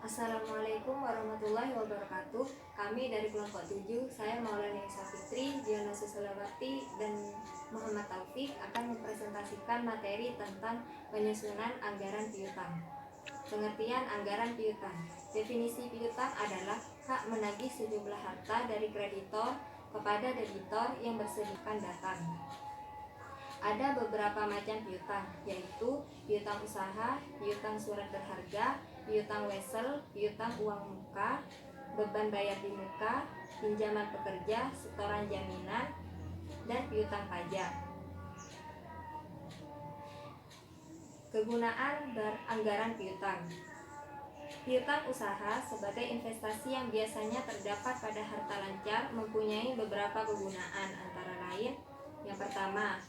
Assalamualaikum warahmatullahi wabarakatuh. Kami dari kelompok 7, saya Maulana Isa Fitri, Diana Susulawati, dan Muhammad Taufik akan mempresentasikan materi tentang penyusunan anggaran piutang. Pengertian anggaran piutang. Definisi piutang adalah hak menagih sejumlah harta dari kreditor kepada debitor yang bersediakan datang. Ada beberapa macam piutang, yaitu piutang usaha, piutang surat berharga, piutang wesel, piutang uang muka, beban bayar di muka, pinjaman pekerja, setoran jaminan, dan piutang pajak. Kegunaan anggaran piutang. Piutang usaha sebagai investasi yang biasanya terdapat pada harta lancar mempunyai beberapa kegunaan, antara lain: yang pertama,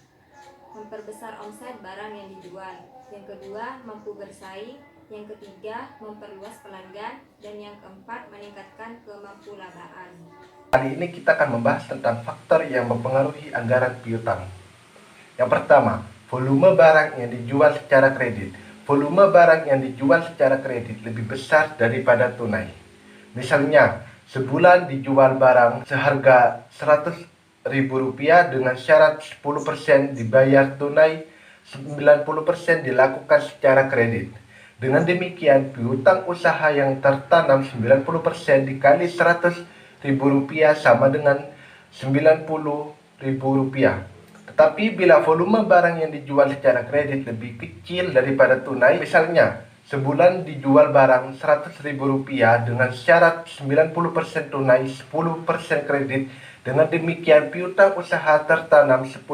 memperbesar omset barang yang dijual. Yang kedua, mampu bersaing. Yang ketiga, memperluas pelanggan. Dan yang keempat, meningkatkan kemampuan. Kali ini kita akan membahas tentang faktor yang mempengaruhi anggaran piutang. Yang pertama, volume barang yang dijual secara kredit. Volume barang yang dijual secara kredit lebih besar daripada tunai. Misalnya, sebulan dijual barang seharga Rp100.000 dengan syarat 10% dibayar tunai, 90% dilakukan secara kredit. Dengan demikian, piutang usaha yang tertanam 90% dikali Rp100.000 sama dengan Rp90.000. Tetapi bila volume barang yang dijual secara kredit lebih kecil daripada tunai, misalnya sebulan dijual barang Rp100.000 dengan syarat 90% tunai, 10% kredit. Dengan demikian, piutang usaha tertanam 10%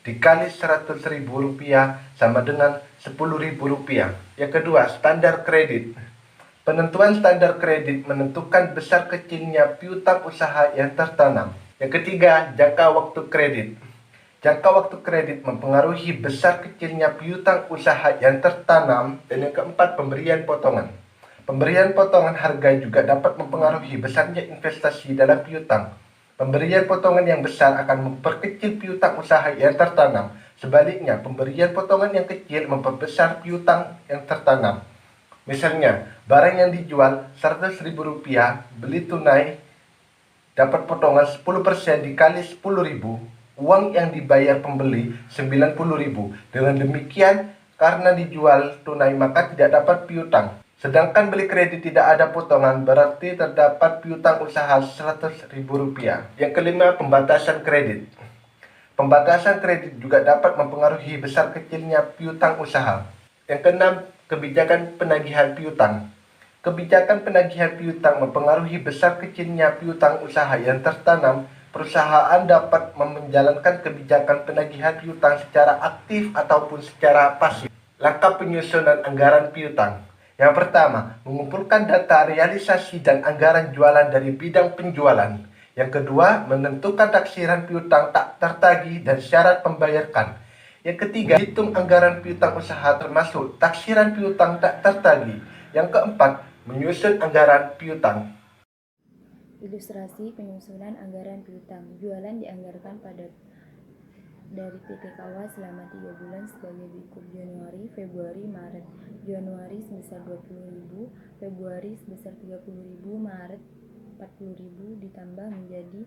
dikali Rp100.000 sama dengan Rp10.000. Yang kedua, standar kredit. Penentuan standar kredit menentukan besar kecilnya piutang usaha yang tertanam. Yang ketiga, jangka waktu kredit. Jangka waktu kredit mempengaruhi besar kecilnya piutang usaha yang tertanam. Dan yang keempat, pemberian potongan. Pemberian potongan harga juga dapat mempengaruhi besarnya investasi dalam piutang. Pemberian potongan yang besar akan memperkecil piutang usaha yang tertanam. Sebaliknya, pemberian potongan yang kecil memperbesar piutang yang tertanam. Misalnya, barang yang dijual Rp100.000, beli tunai, dapat potongan 10% dikali 10.000. Uang yang dibayar pembeli 90.000. Dengan demikian, karena dijual tunai maka tidak dapat piutang. Sedangkan beli kredit tidak ada potongan, berarti terdapat piutang usaha Rp100.000. Yang kelima, pembatasan kredit. Pembatasan kredit juga dapat mempengaruhi besar kecilnya piutang usaha. Yang keenam, kebijakan penagihan piutang. Kebijakan penagihan piutang mempengaruhi besar kecilnya piutang usaha yang tertanam. Perusahaan dapat menjalankan kebijakan penagihan piutang secara aktif ataupun secara pasif. Langkah penyusunan anggaran piutang. Yang pertama, mengumpulkan data realisasi dan anggaran jualan dari bidang penjualan. Yang kedua, menentukan taksiran piutang tak tertagih dan syarat pembayaran. Yang ketiga, hitung anggaran piutang usaha termasuk taksiran piutang tak tertagih. Yang keempat, menyusun anggaran piutang. Ilustrasi penyusunan anggaran piutang. Jualan dianggarkan dari PT KAWA selama 3 bulan sebagai berikut: Januari, Februari, Maret. Januari sebesar 20.000, Februari sebesar 30.000, Maret 40.000 ditambah menjadi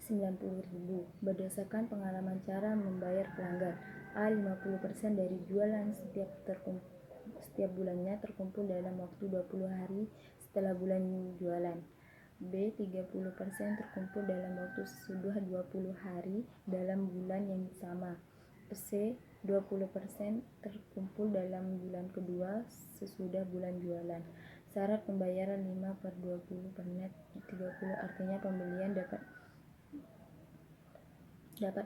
90.000. Berdasarkan pengalaman cara membayar pelanggan. A. 50% dari jualan setiap bulannya terkumpul dalam waktu 20 hari setelah bulan jualan. B. 30% terkumpul dalam waktu sesudah 20 hari dalam bulan yang sama. C. 20% terkumpul dalam bulan kedua sesudah bulan jualan. Syarat pembayaran 5/20 per net 30, artinya pembelian dapat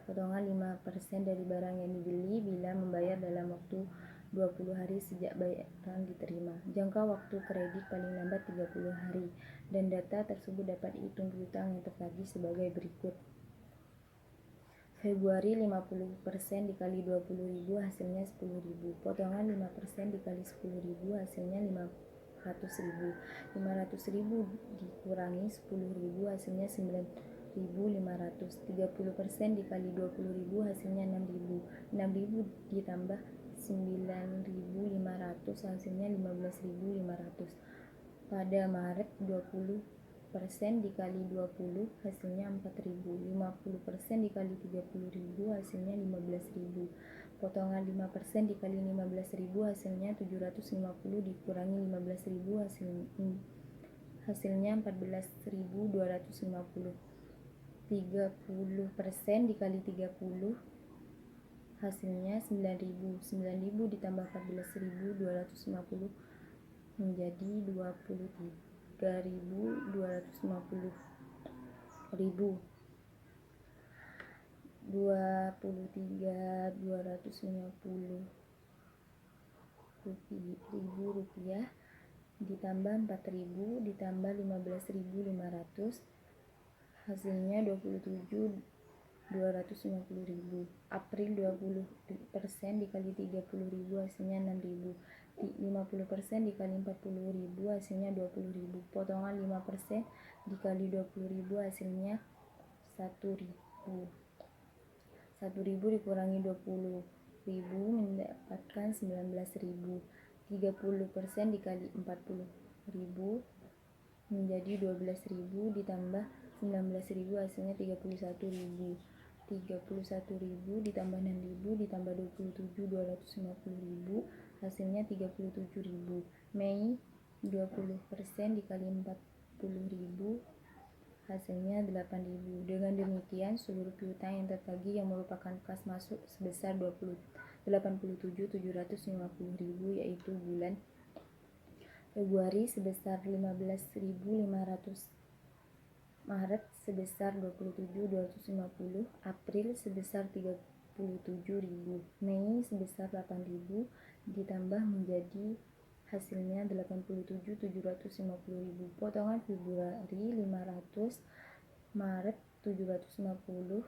potongan 5% dari barang yang dibeli bila membayar dalam waktu 20 hari sejak barang diterima. Jangka waktu kredit paling lambat 30 hari. Dan data tersebut dapat dihitung piutang yang tertagih sebagai berikut. Februari 50% dikali 20.000 hasilnya 10.000. Potongan 5% dikali 10.000 hasilnya 500.000. 500.000 dikurangi 10.000 hasilnya 9.500. 30% dikali 20.000 hasilnya 6.000. 6.000 ditambah 9.500 hasilnya 15.500. Pada Maret 20% dikali 20 hasilnya 4.000. 50% dikali 30.000 hasilnya 15.000. Potongan 5% dikali 15.000 hasilnya 750 dikurangi 15.000 hasilnya 14.250. 30% dikali 30 hasilnya 9.000. 9.000 ditambah 14.250 menjadi 23.250. 23.250 rupiah ditambah 4.000 ditambah 15.500 hasilnya 27.250.000. April 20% dikali 30.000 hasilnya 6.000. 50% dikali 40.000 hasilnya 20.000. Potongan 5% dikali 20.000 hasilnya 1.000. 1.000 dikurangi 20.000 mendapatkan 19.000. 30% dikali 40.000 menjadi 12.000 ditambah 19.000 hasilnya 31.000. 31.000 ditambah 6.000 ditambah 27.250.000 hasilnya 37.000. Mei 20% dikali 40.000 hasilnya 8.000. Dengan demikian seluruh piutang yang tertagih yang merupakan kas masuk sebesar 87.750.000 yaitu bulan Februari sebesar 15.500, Maret sebesar 27.250, April sebesar 37.000, Mei sebesar 8.000 ditambah menjadi hasilnya 87.750.000. Potongan Februari 500, Maret 750,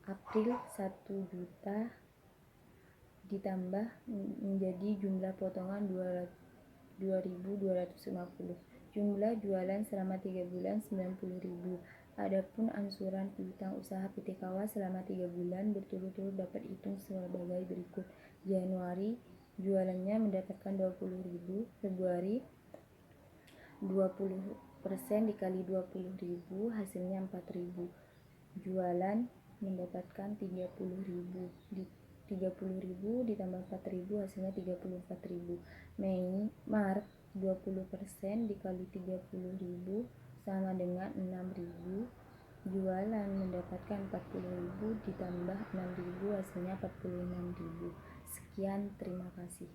April 1 juta ditambah menjadi jumlah potongan 2.250. Jumlah jualan selama 3 bulan 90.000. Adapun angsuran piutang usaha PT KAWA selama 3 bulan berturut-turut dapat dihitung sebagai berikut. Januari jualannya mendapatkan 20.000, Februari 20% dikali 20.000 hasilnya 4.000. Jualan mendapatkan 30.000. 30.000 ditambah 4.000 hasilnya 34.000. Maret 20% dikali 30.000 sama dengan 6.000. Jualan mendapatkan 40.000 ditambah 6.000 hasilnya 46.000. Sekian, terima kasih.